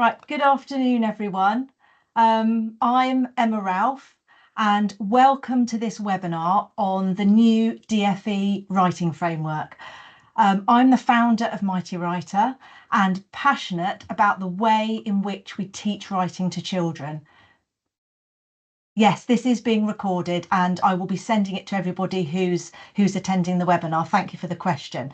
Right, good afternoon, everyone. I'm Emma Ralph, and welcome to this webinar on the new DFE writing framework. I'm the founder of Mighty Writer and passionate about the way in which we teach writing to children. Yes, this is being recorded and I will be sending it to everybody who's attending the webinar. Thank you for the question.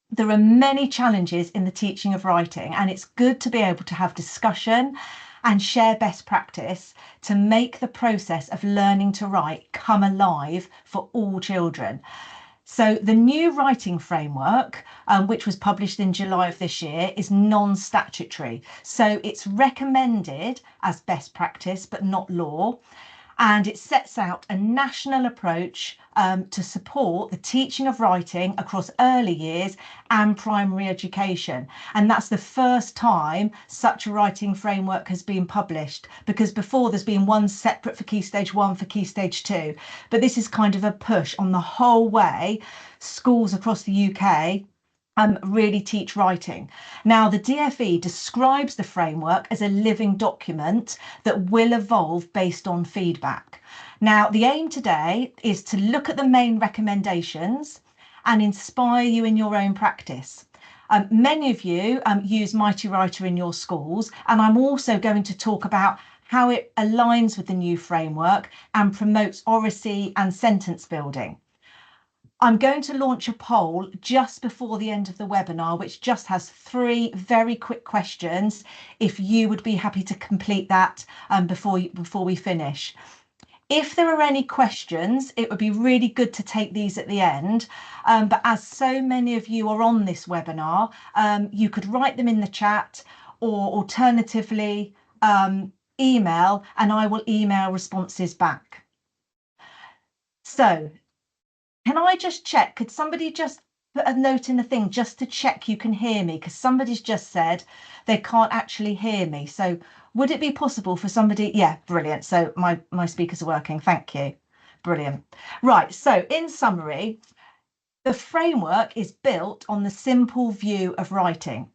There are many challenges in the teaching of writing, and it's good to be able to have discussion and share best practice to make the process of learning to write come alive for all children. So the new writing framework, which was published in July of this year, is non-statutory. So it's recommended as best practice, but not law. And it sets out a national approach to support the teaching of writing across early years and primary education. And that's the first time such a writing framework has been published, because before there's been one separate for Key Stage 1, for Key Stage 2. But this is kind of a push on the whole way schools across the UK really teach writing. Now, the DFE describes the framework as a living document that will evolve based on feedback. Now, the aim today is to look at the main recommendations and inspire you in your own practice. Many of you use Mighty Writer in your schools, and I'm also going to talk about how it aligns with the new framework and promotes oracy and sentence building. I'm going to launch a poll just before the end of the webinar, which just has 3 very quick questions, if you would be happy to complete that before we finish. If there are any questions, it would be really good to take these at the end. But as so many of you are on this webinar, you could write them in the chat, or alternatively email, and I will email responses back. So, can I just check, could somebody just put a note in the thing just to check you can hear me? Because somebody's just said they can't actually hear me. So would it be possible for somebody? Yeah, brilliant. So my speakers are working. Thank you. Brilliant. Right. So in summary, the framework is built on the simple view of writing.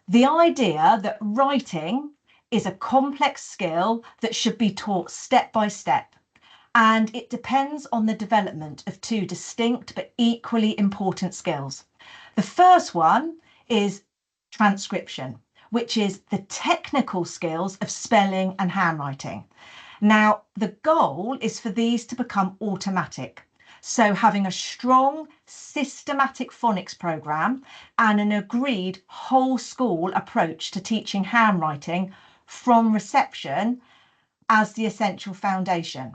The idea that writing is a complex skill that should be taught step by step. And it depends on the development of 2 distinct but equally important skills. The first one is transcription, which is the technical skills of spelling and handwriting. Now, the goal is for these to become automatic. So having a strong, systematic phonics programme and an agreed whole school approach to teaching handwriting from reception as the essential foundation,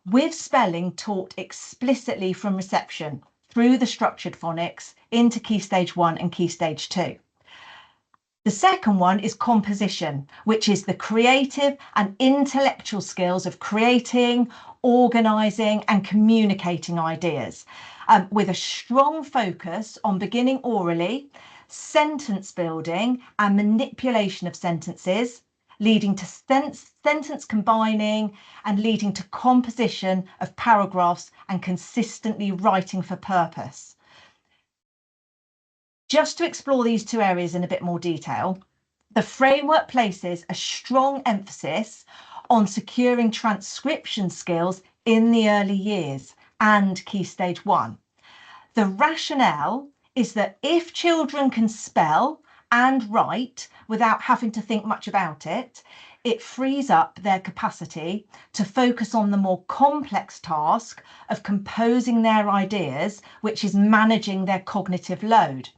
with spelling taught explicitly from reception through the structured phonics into Key Stage 1 and Key Stage 2. The second one is composition, which is the creative and intellectual skills of creating, organising and communicating ideas, with a strong focus on beginning orally, sentence building and manipulation of sentences, leading to sentence combining and leading to composition of paragraphs and consistently writing for purpose. Just to explore these 2 areas in a bit more detail, the framework places a strong emphasis on securing transcription skills in the early years and Key Stage 1. The rationale is that if children can spell and write without having to think much about it, it frees up their capacity to focus on the more complex task of composing their ideas, which is managing their cognitive load.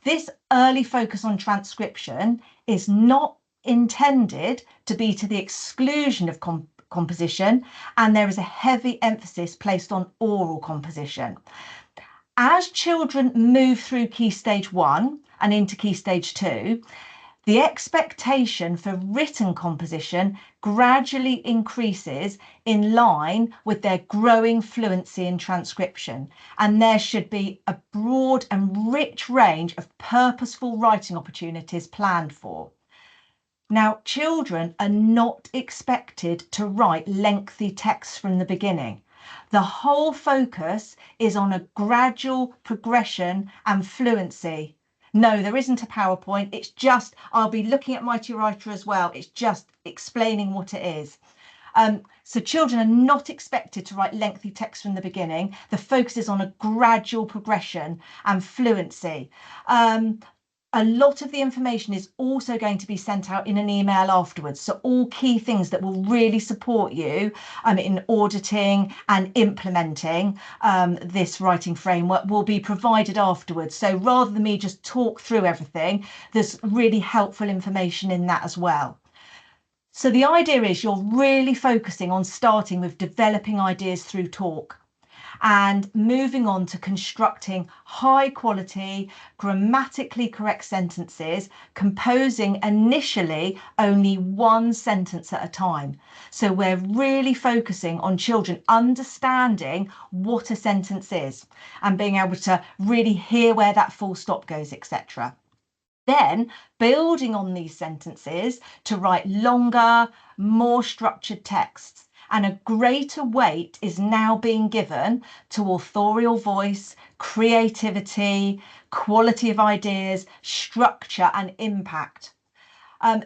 This early focus on transcription is not intended to be to the exclusion of composition, and there is a heavy emphasis placed on oral composition. As children move through Key Stage 1 and into Key Stage 2, the expectation for written composition gradually increases in line with their growing fluency in transcription, and there should be a broad and rich range of purposeful writing opportunities planned for. Now, children are not expected to write lengthy texts from the beginning. The whole focus is on a gradual progression and fluency. No, there isn't a PowerPoint. It's just, I'll be looking at Mighty Writer as well. It's just explaining what it is. So children are not expected to write lengthy text from the beginning. The focus is on a gradual progression and fluency. A lot of the information is also going to be sent out in an email afterwards. So all key things that will really support you in auditing and implementing this writing framework will be provided afterwards. So rather than me just talk through everything, there's really helpful information in that as well. So the idea is you're really focusing on starting with developing ideas through talk and moving on to constructing high quality, grammatically correct sentences, composing initially only one sentence at a time. So we're really focusing on children understanding what a sentence is and being able to really hear where that full stop goes, etc. Then building on these sentences to write longer, more structured texts. And a greater weight is now being given to authorial voice, creativity, quality of ideas, structure, and impact.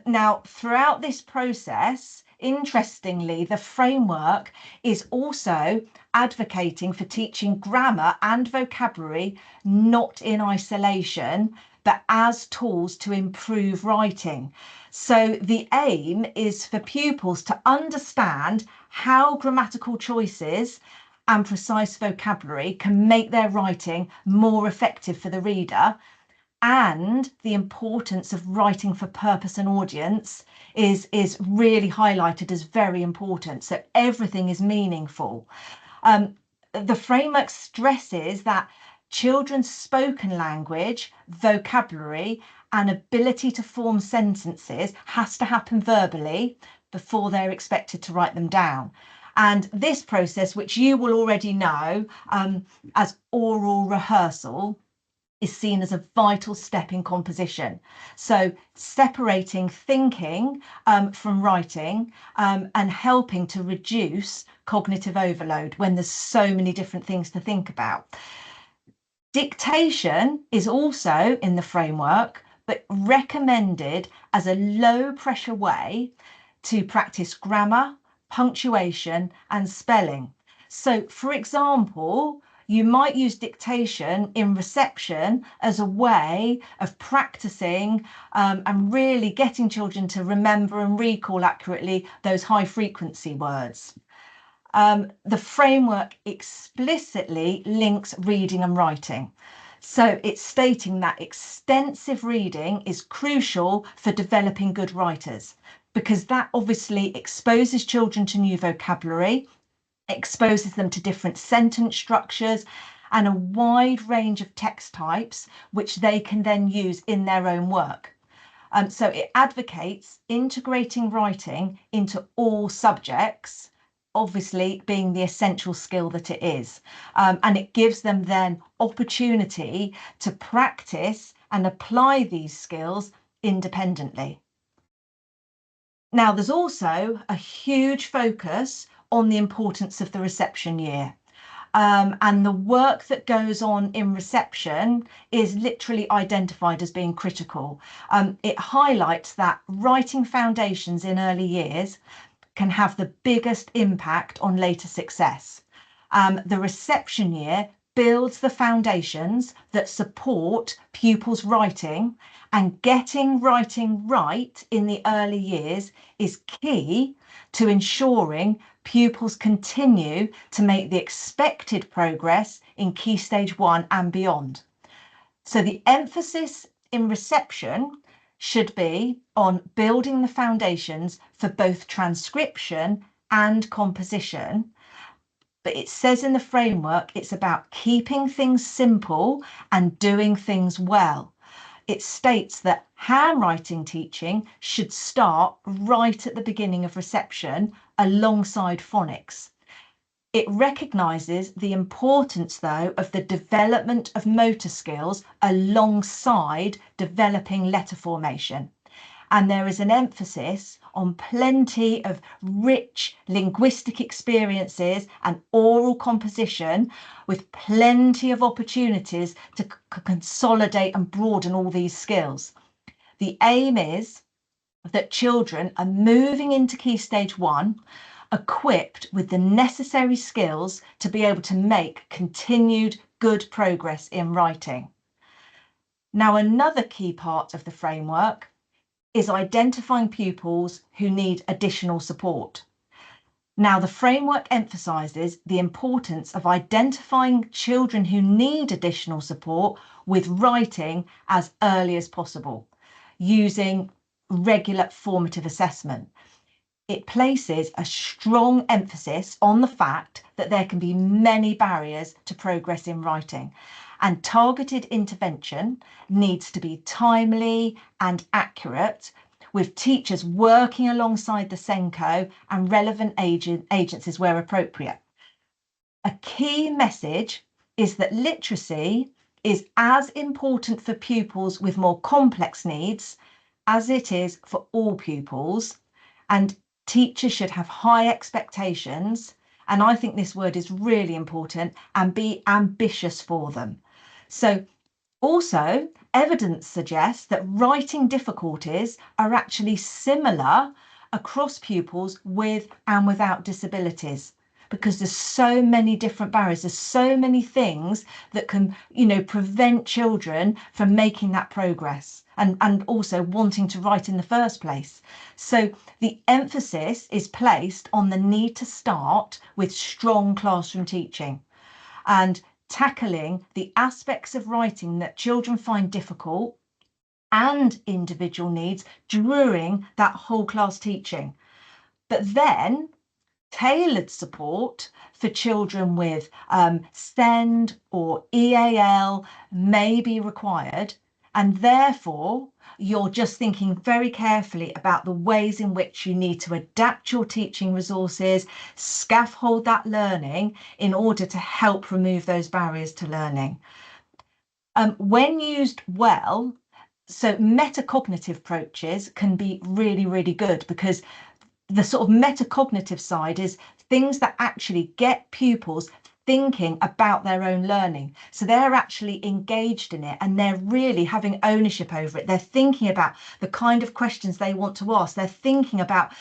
Now, throughout this process, interestingly, the framework is also advocating for teaching grammar and vocabulary not in isolation, but as tools to improve writing. So the aim is for pupils to understand how grammatical choices and precise vocabulary can make their writing more effective for the reader. And the importance of writing for purpose and audience is really highlighted as very important. So everything is meaningful. The framework stresses that children's spoken language, vocabulary, and ability to form sentences has to happen verbally before they're expected to write them down. And this process, which you will already know as oral rehearsal, is seen as a vital step in composition. So separating thinking from writing and helping to reduce cognitive overload when there's so many different things to think about. Dictation is also in the framework, but recommended as a low pressure way to practice grammar, punctuation, and spelling. So, for example, you might use dictation in reception as a way of practicing and really getting children to remember and recall accurately those high frequency words. The framework explicitly links reading and writing. So it's stating that extensive reading is crucial for developing good writers, because that obviously exposes children to new vocabulary, exposes them to different sentence structures and a wide range of text types, which they can then use in their own work. So it advocates integrating writing into all subjects, obviously being the essential skill that it is. And it gives them then opportunity to practice and apply these skills independently. Now, there's also a huge focus on the importance of the reception year. And the work that goes on in reception is literally identified as being critical. It highlights that writing foundations in early years can have the biggest impact on later success. The reception year builds the foundations that support pupils' writing, and getting writing right in the early years is key to ensuring pupils continue to make the expected progress in Key Stage 1 and beyond. So the emphasis in reception should be on building the foundations for both transcription and composition. But it says in the framework, it's about keeping things simple and doing things well. It states that handwriting teaching should start right at the beginning of reception alongside phonics. It recognises the importance, though, of the development of motor skills alongside developing letter formation. And there is an emphasis on plenty of rich linguistic experiences and oral composition, with plenty of opportunities to consolidate and broaden all these skills. The aim is that children are moving into Key Stage 1 equipped with the necessary skills to be able to make continued good progress in writing. Now, another key part of the framework is identifying pupils who need additional support. Now, the framework emphasises the importance of identifying children who need additional support with writing as early as possible, using regular formative assessment. It places a strong emphasis on the fact that there can be many barriers to progress in writing, and targeted intervention needs to be timely and accurate, with teachers working alongside the SENCO and relevant agencies where appropriate. A key message is that literacy is as important for pupils with more complex needs as it is for all pupils, and teachers should have high expectations, and I think this word is really important, and be ambitious for them. So also, evidence suggests that writing difficulties are actually similar across pupils with and without disabilities, because there's so many different barriers, there's so many things that can, prevent children from making that progress and also wanting to write in the first place. So the emphasis is placed on the need to start with strong classroom teaching and tackling the aspects of writing that children find difficult and individual needs during that whole class teaching. But then tailored support for children with SEND or EAL may be required, and therefore you're just thinking very carefully about the ways in which you need to adapt your teaching resources, scaffold that learning in order to help remove those barriers to learning. When used well, so metacognitive approaches can be really, really good, because the sort of metacognitive side is things that actually get pupils thinking about their own learning. So they're actually engaged in it and they're really having ownership over it. They're thinking about the kind of questions they want to ask. They're thinking about,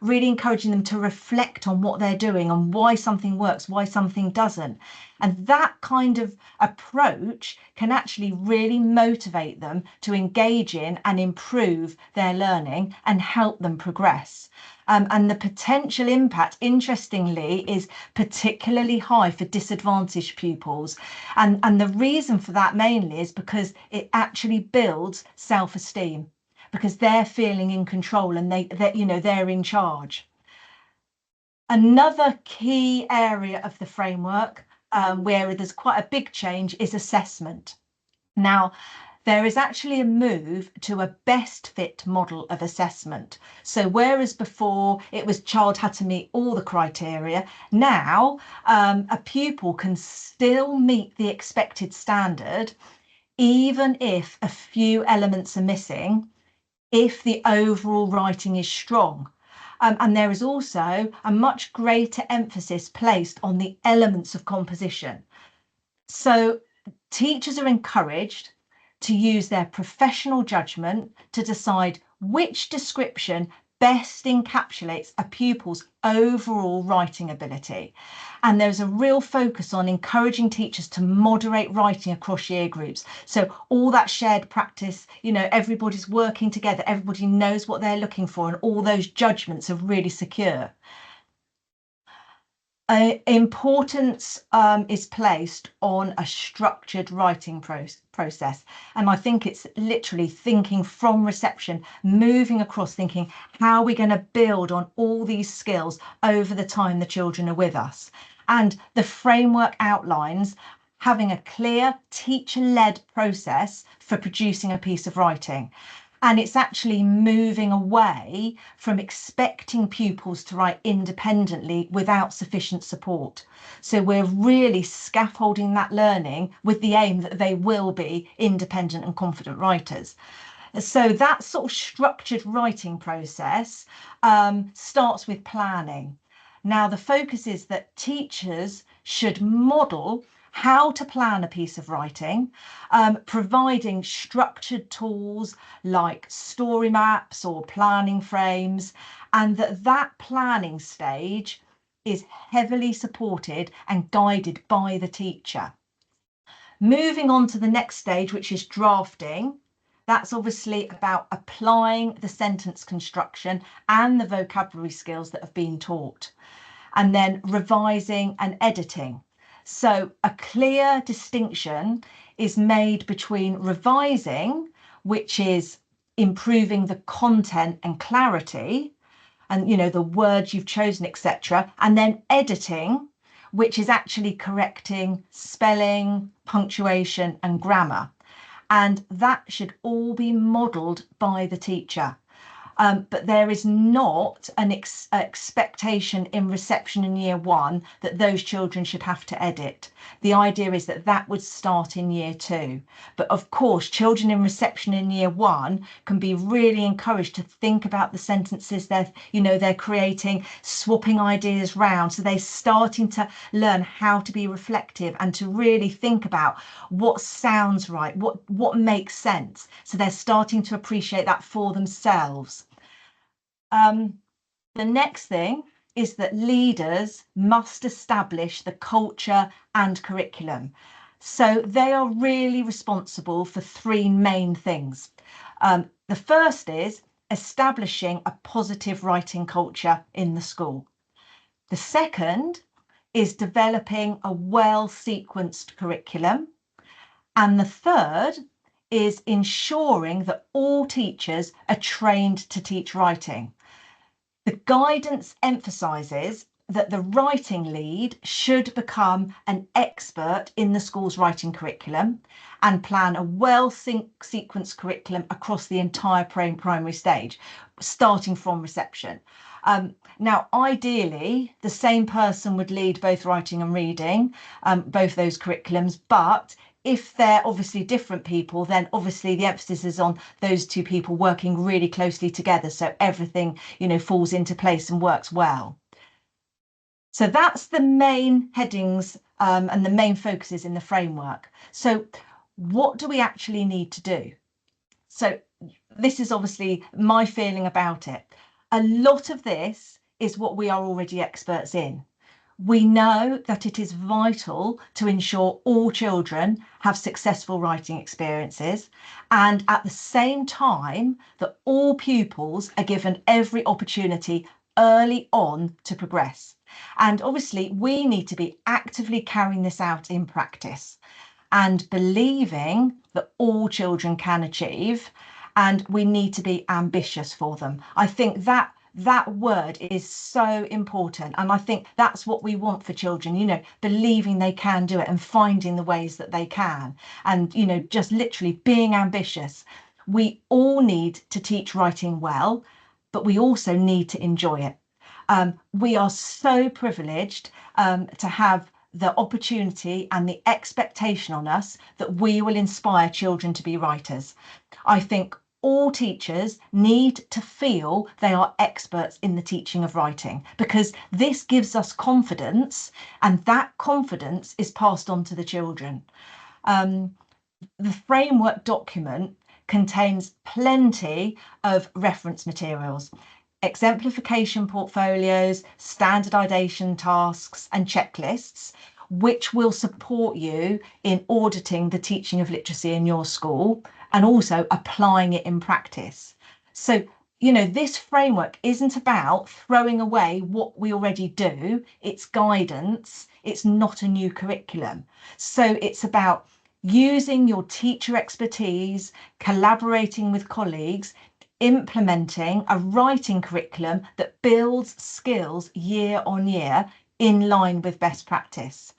really encouraging them to reflect on what they're doing and why something works, why something doesn't. And that kind of approach can actually really motivate them to engage in and improve their learning and help them progress. And the potential impact, interestingly, is particularly high for disadvantaged pupils. And the reason for that mainly is because it actually builds self-esteem, because they're feeling in control and they're in charge. Another key area of the framework where there's quite a big change is assessment. Now, there is actually a move to a best fit model of assessment. So whereas before it was child had to meet all the criteria, now a pupil can still meet the expected standard, even if a few elements are missing, if the overall writing is strong. And there is also a much greater emphasis placed on the elements of composition. So teachers are encouraged to use their professional judgment to decide which description best encapsulates a pupil's overall writing ability. And there's a real focus on encouraging teachers to moderate writing across year groups. So all that shared practice, everybody's working together, everybody knows what they're looking for, and all those judgments are really secure. Importance is placed on a structured writing process. And I think it's literally thinking from reception, moving across, thinking, how are we going to build on all these skills over the time the children are with us? And the framework outlines having a clear teacher-led process for producing a piece of writing. And it's actually moving away from expecting pupils to write independently without sufficient support. So we're really scaffolding that learning with the aim that they will be independent and confident writers. So that sort of structured writing process starts with planning. Now, the focus is that teachers should model how to plan a piece of writing, providing structured tools like story maps or planning frames, and that planning stage is heavily supported and guided by the teacher. Moving on to the next stage, which is drafting. That's obviously about applying the sentence construction and the vocabulary skills that have been taught, and then revising and editing. So a clear distinction is made between revising, which is improving the content and clarity, and the words you've chosen, etc., and then editing, which is actually correcting spelling, punctuation, and grammar. And that should all be modelled by the teacher. But there is not an expectation in reception in year 1 that those children should have to edit. The idea is that that would start in year 2. But of course, children in reception in year 1 can be really encouraged to think about the sentences they're creating, swapping ideas round. So they're starting to learn how to be reflective and to really think about what sounds right, what makes sense. So they're starting to appreciate that for themselves. The next thing is that leaders must establish the culture and curriculum. So they are really responsible for 3 main things. The first is establishing a positive writing culture in the school. The second is developing a well-sequenced curriculum. And the third is ensuring that all teachers are trained to teach writing. The guidance emphasises that the writing lead should become an expert in the school's writing curriculum and plan a well-sequenced curriculum across the entire primary stage, starting from reception. Now, ideally, the same person would lead both writing and reading, both those curriculums, but if they're obviously different people, then obviously the emphasis is on those 2 people working really closely together, so everything, falls into place and works well. So that's the main headings and the main focuses in the framework. So what do we actually need to do? So this is obviously my feeling about it. A lot of this is what we are already experts in. We know that it is vital to ensure all children have successful writing experiences, and at the same time that all pupils are given every opportunity early on to progress. And obviously we need to be actively carrying this out in practice and believing that all children can achieve, and we need to be ambitious for them. I think that word is so important, and I think that's what we want for children, believing they can do it and finding the ways that they can, and just literally being ambitious. We all need to teach writing well, but we also need to enjoy it. We are so privileged to have the opportunity and the expectation on us that we will inspire children to be writers. I think all teachers need to feel they are experts in the teaching of writing, because this gives us confidence, and that confidence is passed on to the children. The framework document contains plenty of reference materials, exemplification portfolios, standardization tasks, and checklists, which will support you in auditing the teaching of literacy in your school and also applying it in practice. So, this framework isn't about throwing away what we already do. It's guidance. It's not a new curriculum. So it's about using your teacher expertise, collaborating with colleagues, implementing a writing curriculum that builds skills year on year in line with best practice.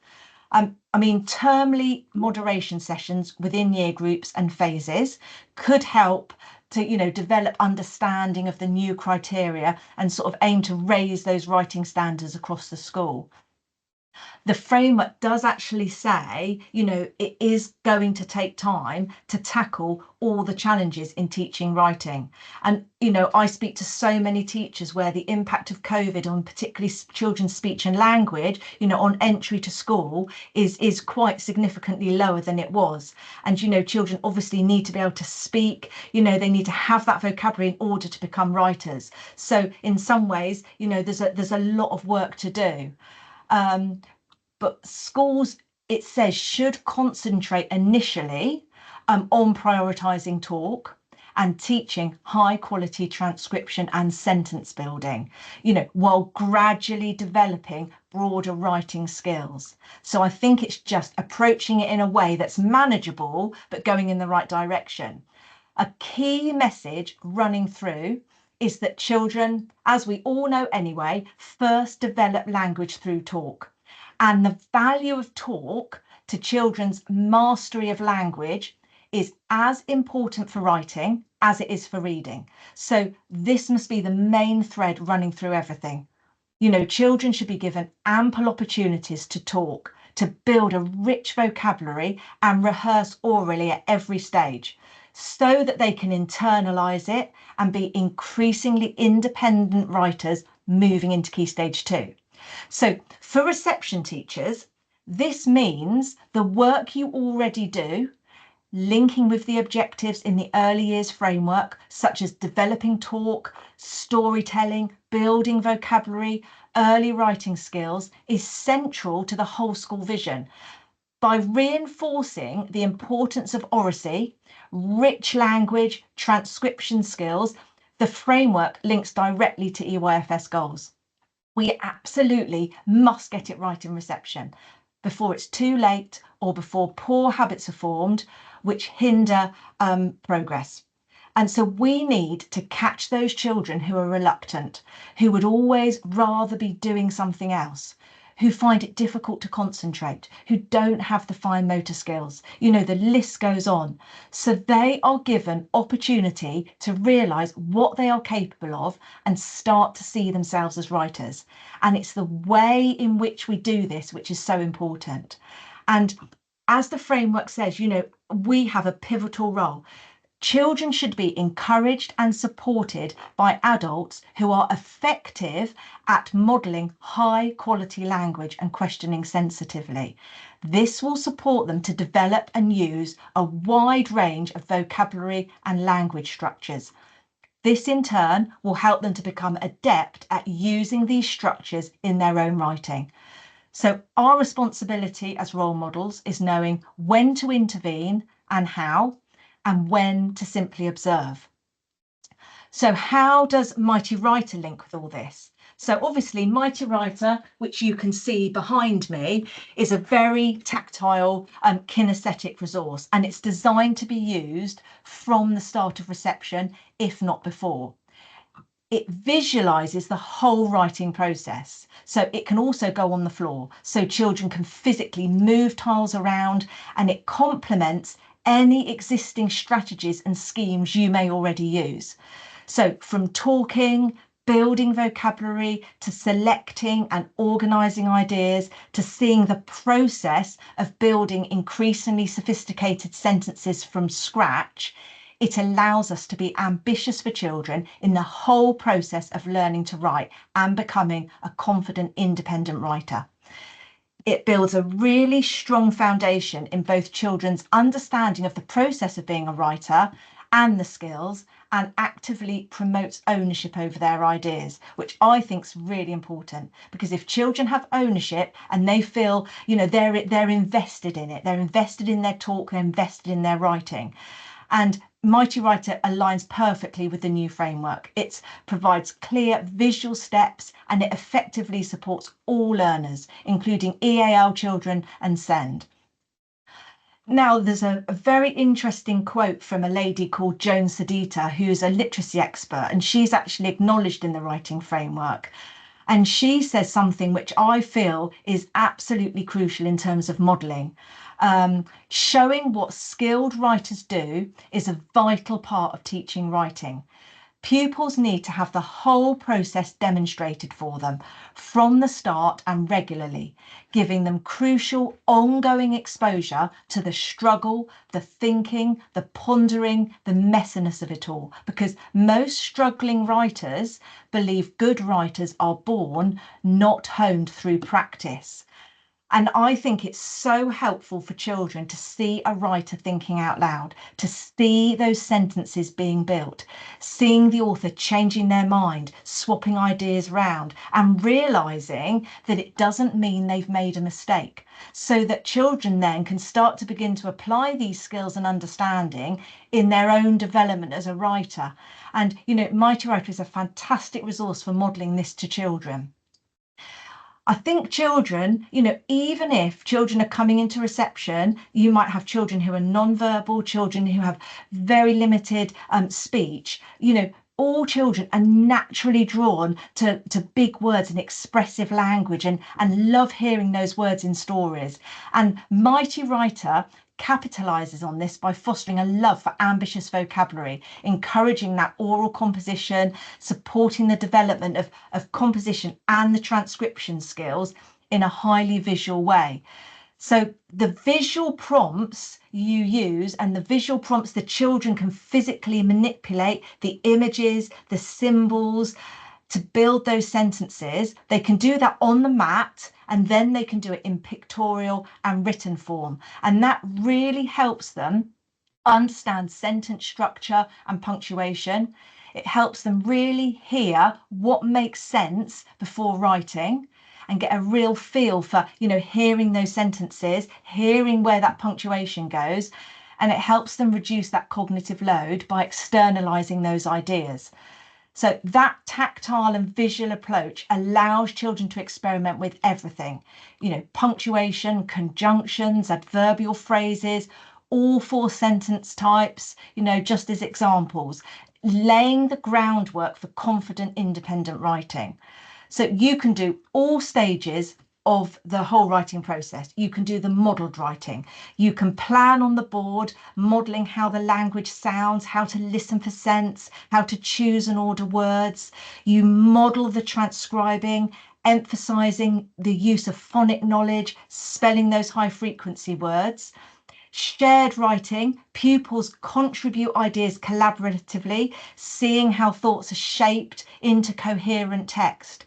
Termly moderation sessions within year groups and phases could help to, develop understanding of the new criteria and sort of aim to raise those writing standards across the school. The framework does actually say, it is going to take time to tackle all the challenges in teaching writing. And, I speak to so many teachers where the impact of COVID on particularly children's speech and language, on entry to school is quite significantly lower than it was. And, children obviously need to be able to speak, they need to have that vocabulary in order to become writers. So in some ways, there's a lot of work to do. But schools, it says, should concentrate initially on prioritising talk and teaching high quality transcription and sentence building, while gradually developing broader writing skills. So I think it's just approaching it in a way that's manageable, but going in the right direction. A key message running through is that children, as we all know anyway, first develop language through talk. And the value of talk to children's mastery of language is as important for writing as it is for reading. So this must be the main thread running through everything. Children should be given ample opportunities to talk, to build a rich vocabulary and rehearse orally at every stage, so that they can internalise it and be increasingly independent writers moving into Key Stage 2. So for reception teachers, this means the work you already do, linking with the objectives in the early years framework, such as developing talk, storytelling, building vocabulary, early writing skills, is central to the whole school vision. By reinforcing the importance of oracy, rich language, transcription skills, the framework links directly to EYFS goals. We absolutely must get it right in reception before it's too late or before poor habits are formed, which hinder progress. And so we need to catch those children who are reluctant, who would always rather be doing something else, who find it difficult to concentrate, who don't have the fine motor skills. The list goes on. So they are given opportunity to realise what they are capable of and start to see themselves as writers. And it's the way in which we do this which is so important. And as the framework says, we have a pivotal role. Children should be encouraged and supported by adults who are effective at modelling high quality language and questioning sensitively. This will support them to develop and use a wide range of vocabulary and language structures. This in turn will help them to become adept at using these structures in their own writing. So our responsibility as role models is knowing when to intervene and how, and when to simply observe. So how does Mighty Writer link with all this? So obviously Mighty Writer, which you can see behind me, is a very tactile kinesthetic resource, and it's designed to be used from the start of reception, if not before. It visualises the whole writing process. So it can also go on the floor, so children can physically move tiles around, and it complements any existing strategies and schemes you may already use. So from talking, building vocabulary, to selecting and organising ideas, to seeing the process of building increasingly sophisticated sentences from scratch, it allows us to be ambitious for children in the whole process of learning to write and becoming a confident, independent writer. It builds a really strong foundation in both children's understanding of the process of being a writer and the skills, and actively promotes ownership over their ideas, which I think is really important, because if children have ownership and they feel, they're invested in it, they're invested in their talk, they're invested in their writing. And Mighty Writer aligns perfectly with the new framework. It provides clear visual steps, and it effectively supports all learners, including EAL children and SEND. Now, there's a very interesting quote from a lady called Joan Sedita, who's a literacy expert, and she's actually acknowledged in the writing framework. And she says something which I feel is absolutely crucial in terms of modelling. Showing what skilled writers do is a vital part of teaching writing. Pupils need to have the whole process demonstrated for them from the start and regularly, giving them crucial ongoing exposure to the struggle, the thinking, the pondering, the messiness of it all, because most struggling writers believe good writers are born, not honed through practice. And I think it's so helpful for children to see a writer thinking out loud, to see those sentences being built, seeing the author changing their mind, swapping ideas around, and realizing that it doesn't mean they've made a mistake. So that children then can start to begin to apply these skills and understanding in their own development as a writer. And, Mighty Writer is a fantastic resource for modeling this to children. I think children, even if children are coming into reception, you might have children who are non-verbal, children who have very limited speech, all children are naturally drawn to big words and expressive language and love hearing those words in stories. And Mighty Writer capitalizes on this by fostering a love for ambitious vocabulary, encouraging that oral composition, supporting the development of composition and the transcription skills in a highly visual way. So the visual prompts you use and the visual prompts the children can physically manipulate, the images, the symbols, to build those sentences. They can do that on the mat, and then they can do it in pictorial and written form. And that really helps them understand sentence structure and punctuation. It helps them really hear what makes sense before writing and get a real feel for, hearing those sentences, hearing where that punctuation goes. And it helps them reduce that cognitive load by externalizing those ideas. So that tactile and visual approach allows children to experiment with everything, punctuation, conjunctions, adverbial phrases, all 4 sentence types, just as examples, laying the groundwork for confident, independent writing. So you can do all stages of the whole writing process. You can do the modelled writing. You can plan on the board, modelling how the language sounds, how to listen for sense, how to choose and order words. You model the transcribing, emphasising the use of phonic knowledge, spelling those high frequency words. Shared writing, pupils contribute ideas collaboratively, seeing how thoughts are shaped into coherent text.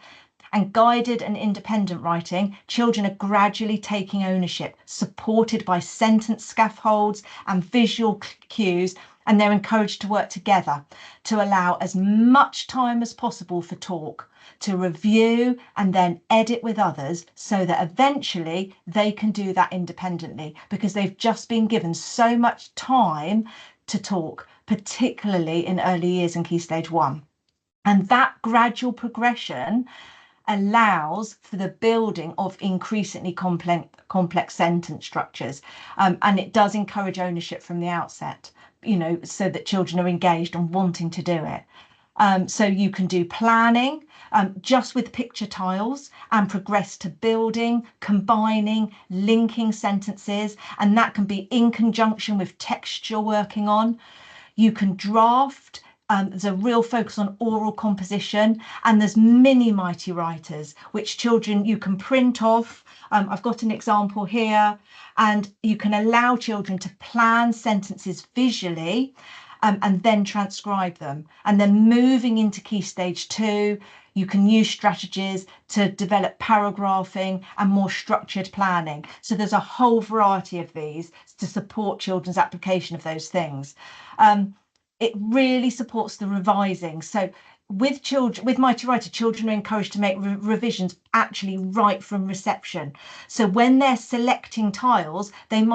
And guided and independent writing, children are gradually taking ownership, supported by sentence scaffolds and visual cues, and they're encouraged to work together to allow as much time as possible for talk, to review and then edit with others, so that eventually they can do that independently, because they've just been given so much time to talk, particularly in early years and Key Stage 1. And that gradual progression allows for the building of increasingly complex sentence structures, and it does encourage ownership from the outset, so that children are engaged and wanting to do it. So you can do planning just with picture tiles and progress to building, combining, linking sentences, and that can be in conjunction with text you're working on. You can draft. There's a real focus on oral composition, and there's mini Mighty Writers, which children you can print off. I've got an example here, and you can allow children to plan sentences visually and then transcribe them. And then moving into Key Stage 2, you can use strategies to develop paragraphing and more structured planning. So there's a whole variety of these to support children's application of those things. It really supports the revising. So with Mighty Writer, children are encouraged to make revisions actually right from reception. So when they're selecting tiles, it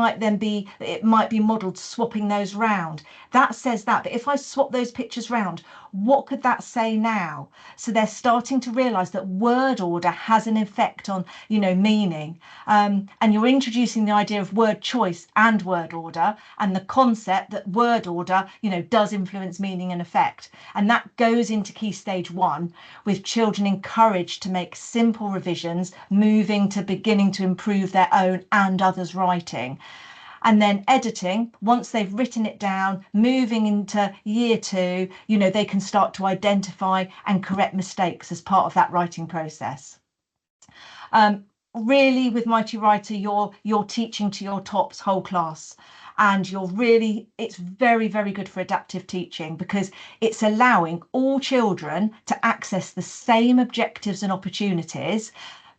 might be modelled swapping those round. That says that, but if I swap those pictures round, what could that say now? So they're starting to realise that word order has an effect on, meaning. And you're introducing the idea of word choice and word order, and the concept that word order, does influence meaning and effect. And that goes into Key Stage 1, with children encouraged to make simple revisions, moving to beginning to improve their own and others' writing. And then editing, once they've written it down, moving into year 2, they can start to identify and correct mistakes as part of that writing process. Really, with Mighty Writer, you're teaching to your tops whole class, and it's very, very good for adaptive teaching because it's allowing all children to access the same objectives and opportunities,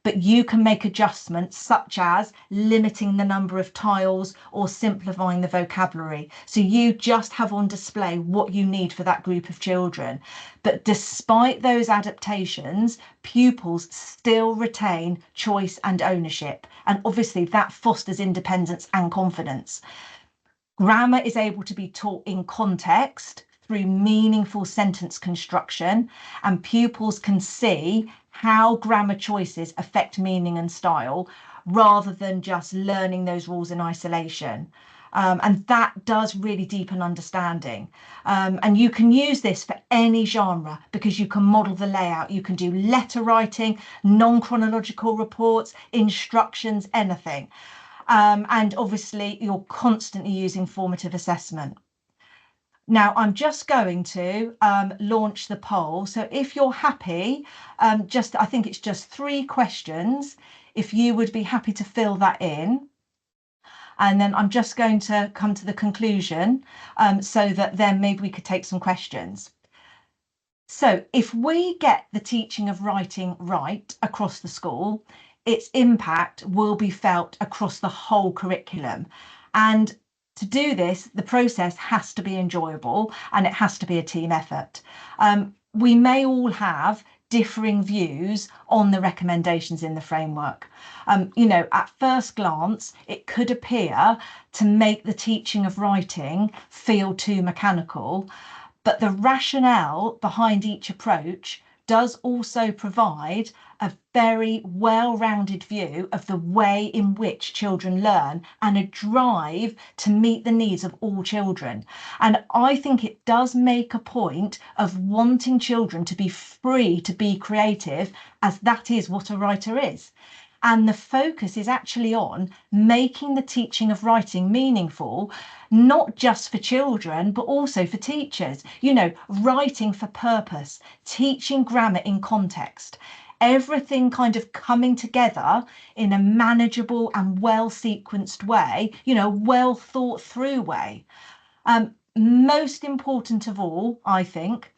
but you can make adjustments such as limiting the number of tiles or simplifying the vocabulary. So you just have on display what you need for that group of children. But despite those adaptations, pupils still retain choice and ownership. And obviously that fosters independence and confidence. Grammar is able to be taught in context through meaningful sentence construction, and pupils can see how grammar choices affect meaning and style rather than just learning those rules in isolation. And that does really deepen understanding. And you can use this for any genre because you can model the layout. You can do letter writing, non-chronological reports, instructions, anything. And obviously you're constantly using formative assessment. Now I'm just going to launch the poll. So if you're happy, I think it's just 3 questions, if you would be happy to fill that in. And then I'm just going to come to the conclusion so that then maybe we could take some questions. So if we get the teaching of writing right across the school, its impact will be felt across the whole curriculum. And to do this, the process has to be enjoyable and it has to be a team effort. We may all have differing views on the recommendations in the framework. At first glance, it could appear to make the teaching of writing feel too mechanical, but the rationale behind each approach does also provide a very well-rounded view of the way in which children learn and a drive to meet the needs of all children. And I think it does make a point of wanting children to be free to be creative, as that is what a writer is. And the focus is actually on making the teaching of writing meaningful, not just for children, but also for teachers. Writing for purpose, teaching grammar in context, everything kind of coming together in a manageable and well-sequenced way, well thought through way. Most important of all, I think,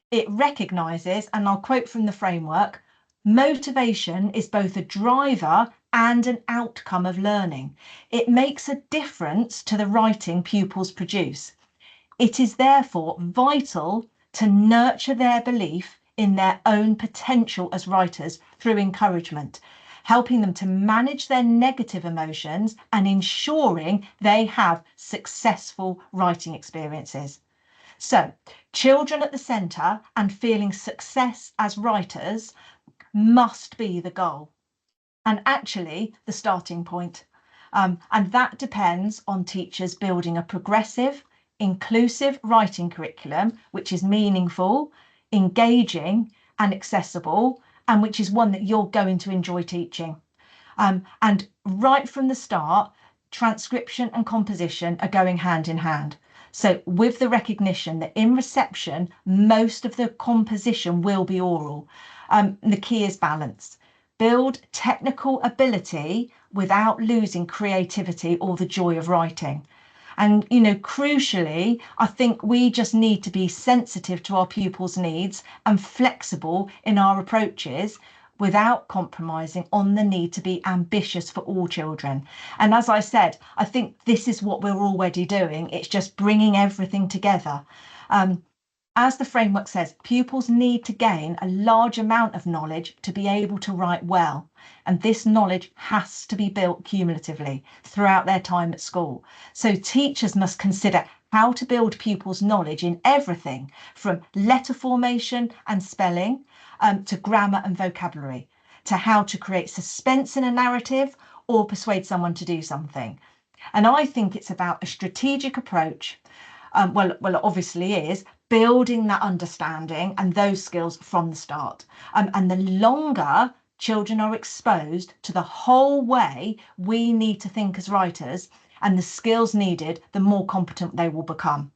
it recognises, and I'll quote from the framework, motivation is both a driver and an outcome of learning. It makes a difference to the writing pupils produce. It is therefore vital to nurture their belief in their own potential as writers through encouragement, helping them to manage their negative emotions and ensuring they have successful writing experiences. So, children at the centre and feeling success as writers must be the goal, and actually the starting point. And that depends on teachers building a progressive, inclusive writing curriculum, which is meaningful, engaging and accessible, and which is one that you're going to enjoy teaching. And right from the start, transcription and composition are going hand in hand. So with the recognition that in reception, most of the composition will be oral. The key is balance. Build technical ability without losing creativity or the joy of writing. And, crucially, I think we just need to be sensitive to our pupils' needs and flexible in our approaches without compromising on the need to be ambitious for all children. And as I said, I think this is what we're already doing. It's just bringing everything together. As the framework says, pupils need to gain a large amount of knowledge to be able to write well. And this knowledge has to be built cumulatively throughout their time at school. So teachers must consider how to build pupils' knowledge in everything from letter formation and spelling to grammar and vocabulary, to how to create suspense in a narrative or persuade someone to do something. And I think it's about a strategic approach. Well, it obviously is building that understanding and those skills from the start. And the longer children are exposed to the whole way we need to think as writers, and the skills needed, the more competent they will become.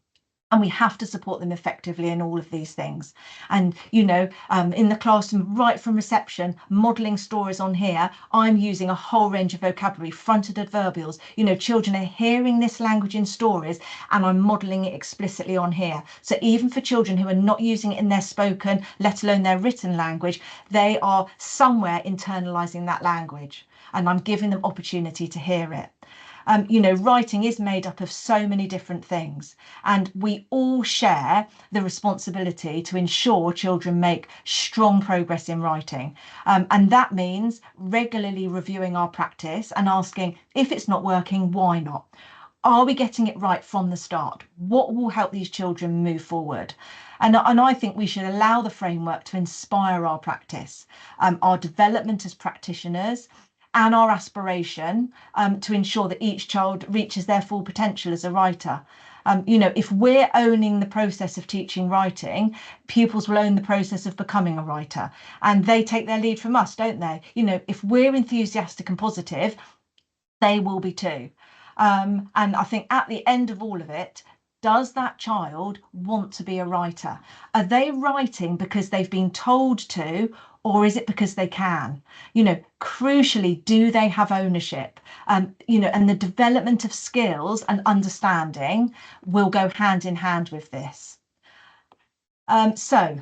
And we have to support them effectively in all of these things. And, you know, in the classroom, right from reception, modelling stories on here, I'm using a whole range of vocabulary, fronted adverbials. You know, children are hearing this language in stories and I'm modelling it explicitly on here. So even for children who are not using it in their spoken, let alone their written language, they are somewhere internalising that language. And I'm giving them opportunity to hear it. You know, writing is made up of so many different things, and we all share the responsibility to ensure children make strong progress in writing. And that means regularly reviewing our practice and asking, if it's not working, why not? Are we getting it right from the start? What will help these children move forward? And I think we should allow the framework to inspire our practice, our development as practitioners, and our aspiration to ensure that each child reaches their full potential as a writer. You know, if we're owning the process of teaching writing, pupils will own the process of becoming a writer, and they take their lead from us, don't they? You know, if we're enthusiastic and positive, they will be too. And I think at the end of all of it, does that child want to be a writer? Are they writing because they've been told to, or is it because they can? You know, crucially, do they have ownership? You know, and the development of skills and understanding will go hand in hand with this. So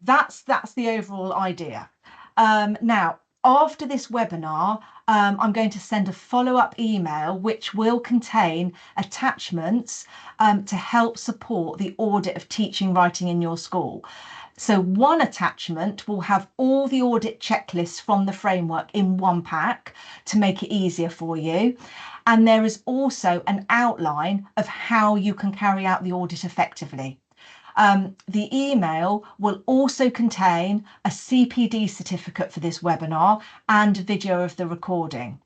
that's the overall idea. Now, after this webinar, I'm going to send a follow-up email which will contain attachments to help support the audit of teaching writing in your school. So one attachment will have all the audit checklists from the framework in one pack to make it easier for you. And there is also an outline of how you can carry out the audit effectively. The email will also contain a CPD certificate for this webinar and a video of the recording.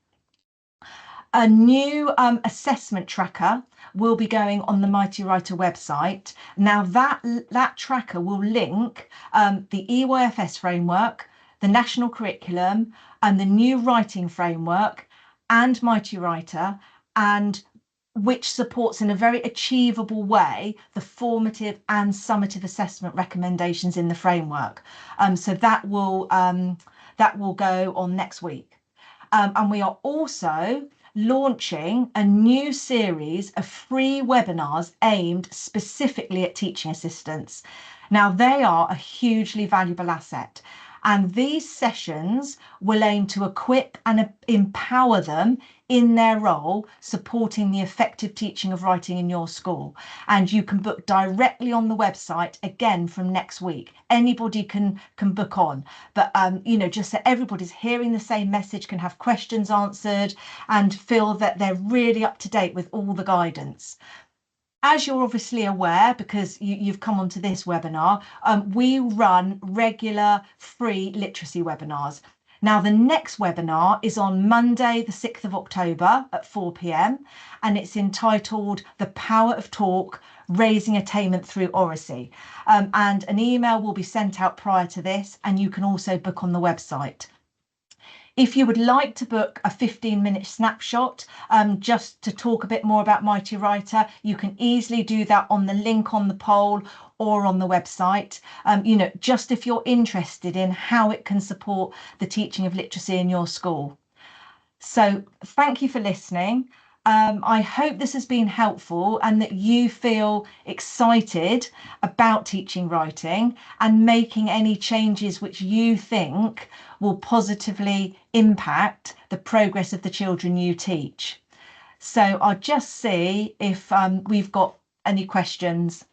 A new assessment tracker will be going on the Mighty Writer website. Now that tracker will link the EYFS framework, the national curriculum, and the new writing framework and Mighty Writer, and which supports in a very achievable way the formative and summative assessment recommendations in the framework. So that will go on next week. And we are also launching a new series of free webinars aimed specifically at teaching assistants. Now, they are a hugely valuable asset, and these sessions will aim to equip and empower them in their role, supporting the effective teaching of writing in your school. And you can book directly on the website again from next week. Anybody can book on, but you know, just so everybody's hearing the same message, can have questions answered and feel that they're really up to date with all the guidance. As you're obviously aware, because you've come onto this webinar, we run regular free literacy webinars. Now, the next webinar is on Monday, the 6th of October at 4 p.m. and it's entitled The Power of Talk, Raising Attainment Through Oracy. And an email will be sent out prior to this, and you can also book on the website. If you would like to book a 15-minute snapshot just to talk a bit more about Mighty Writer, you can easily do that on the link on the poll or on the website. You know, just if you're interested in how it can support the teaching of literacy in your school. So thank you for listening. I hope this has been helpful and that you feel excited about teaching writing and making any changes which you think will positively impact the progress of the children you teach. So I'll just see if we've got any questions.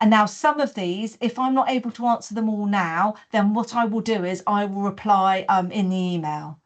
And now some of these, if I'm not able to answer them all now, then what I will do is I will reply in the email.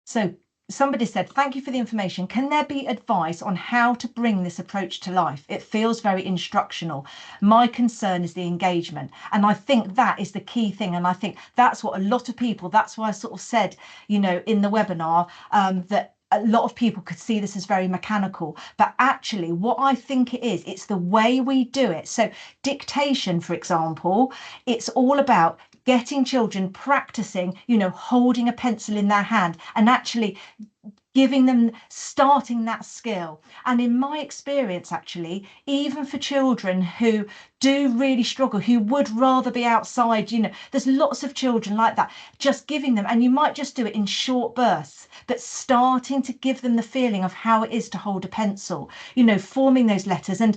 So somebody said, thank you for the information. Can there be advice on how to bring this approach to life? It feels very instructional. My concern is the engagement. And I think that is the key thing. And I think that's what a lot of people, that's why I sort of said, you know, in the webinar that a lot of people could see this as very mechanical, but actually what I think it is, it's the way we do it. So dictation, for example, it's all about getting children practicing, holding a pencil in their hand and actually giving them, starting that skill. And in my experience, actually, even for children who do really struggle, who would rather be outside, there's lots of children like that, just giving them, and you might just do it in short bursts, but starting to give them the feeling of how it is to hold a pencil, forming those letters. And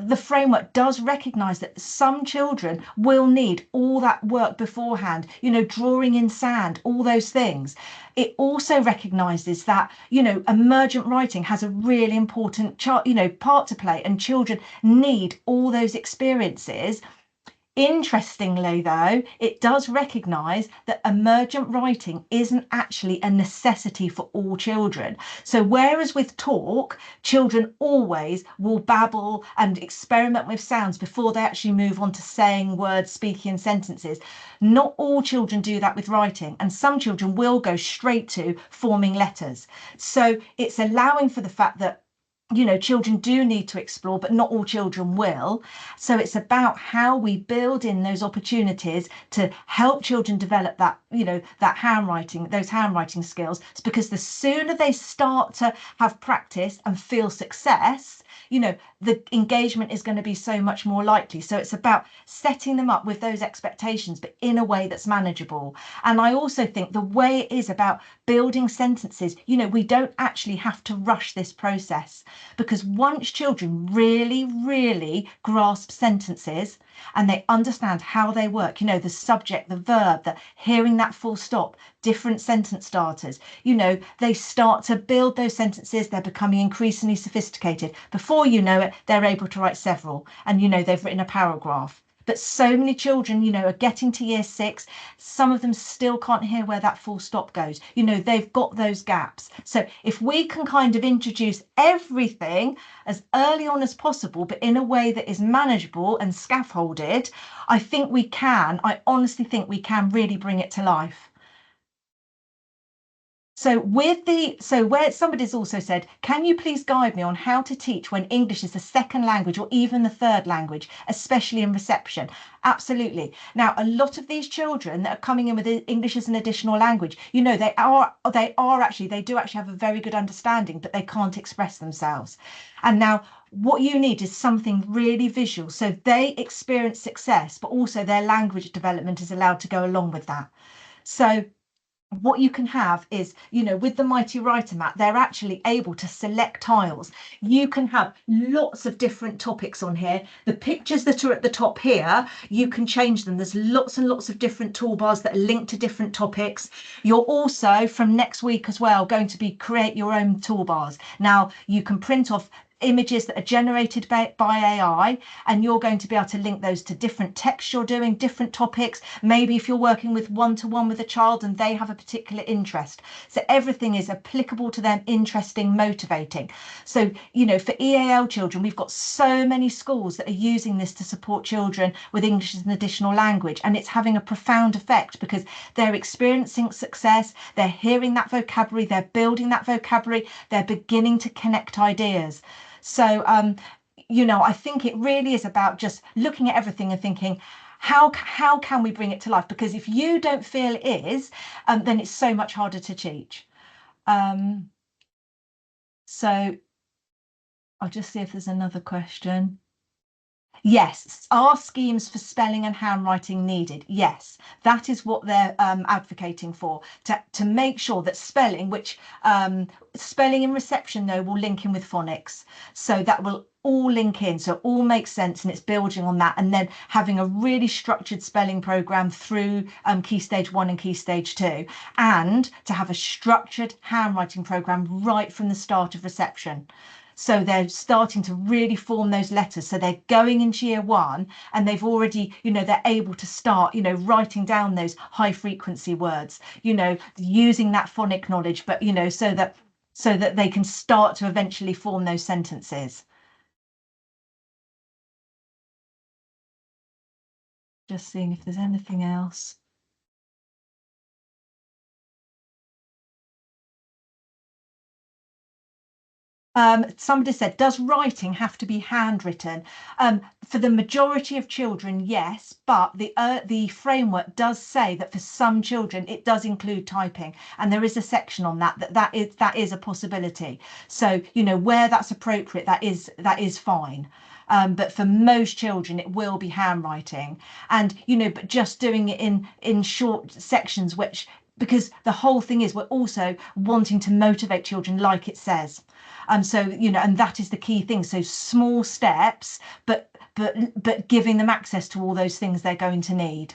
the framework does recognise that some children will need all that work beforehand, drawing in sand, all those things. It also recognises that, emergent writing has a really important part to play, and children need all those experiences. Interestingly, though, it does recognise that emergent writing isn't actually a necessity for all children. So whereas with talk, children always will babble and experiment with sounds before they actually move on to saying words, speaking sentences, not all children do that with writing, and some children will go straight to forming letters. So it's allowing for the fact that children do need to explore, but not all children will. So it's about how we build in those opportunities to help children develop that, that handwriting, those handwriting skills. It's because the sooner they start to have practice and feel success, the engagement is going to be so much more likely. So it's about setting them up with those expectations, but in a way that's manageable. And I also think the way it is about building sentences, we don't actually have to rush this process, because once children really, really grasp sentences and they understand how they work, the subject, the verb, the hearing that full stop, different sentence starters, they start to build those sentences. They're becoming increasingly sophisticated. Before you know it, they're able to write several, and they've written a paragraph. But so many children, are getting to year 6. Some of them still can't hear where that full stop goes. They've got those gaps. So if we can kind of introduce everything as early on as possible, but in a way that is manageable and scaffolded, I honestly think we can really bring it to life. So where somebody's also said, can you please guide me on how to teach when English is the second language or even the third language, especially in reception? Absolutely. Now, a lot of these children that are coming in with English as an additional language, they do actually have a very good understanding, but they can't express themselves. And now what you need is something really visual, so they experience success, but also their language development is allowed to go along with that. So what you can have is, with the Mighty Writer Mat, they're actually able to select tiles. You can have lots of different topics on here. The pictures that are at the top here, you can change them. There's lots and lots of different toolbars that are linked to different topics. You're also, from next week as well, going to be create your own toolbars. Now, you can print off images that are generated by AI, and you're going to be able to link those to different texts you're doing, different topics. Maybe if you're working with one-to-one with a child and they have a particular interest. So everything is applicable to them, interesting, motivating. So, for EAL children, we've got so many schools that are using this to support children with English as an additional language, and it's having a profound effect because they're experiencing success, they're hearing that vocabulary, they're building that vocabulary, they're beginning to connect ideas. So, I think it really is about just looking at everything and thinking, how can we bring it to life? Because if you don't feel it is, then it's so much harder to teach. So I'll just see if there's another question. Yes, are schemes for spelling and handwriting needed? Yes, that is what they're advocating for, to make sure that spelling, which spelling in reception though will link in with phonics, so that will all link in, so it all makes sense, and it's building on that, and then having a really structured spelling program through Key Stage 1 and Key Stage 2, and to have a structured handwriting program right from the start of reception. So they're starting to really form those letters. So they're going into year 1 and they've already, they're able to start, writing down those high frequency words, using that phonic knowledge, but, so that they can start to eventually form those sentences. Just seeing if there's anything else. Somebody said, does writing have to be handwritten? For the majority of children, yes, but the framework does say that for some children it does include typing, and there is a section on that is a possibility. So where that's appropriate, that is fine. But for most children, it will be handwriting, and but just doing it in short sections, because the whole thing is we're also wanting to motivate children, like it says. So and that is the key thing. So small steps, but giving them access to all those things they're going to need.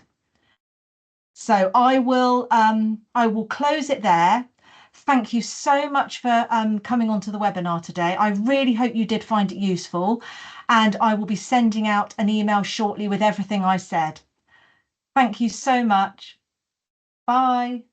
So I will close it there. Thank you so much for coming onto the webinar today. I really hope you did find it useful, and I will be sending out an email shortly with everything I said. Thank you so much. Bye.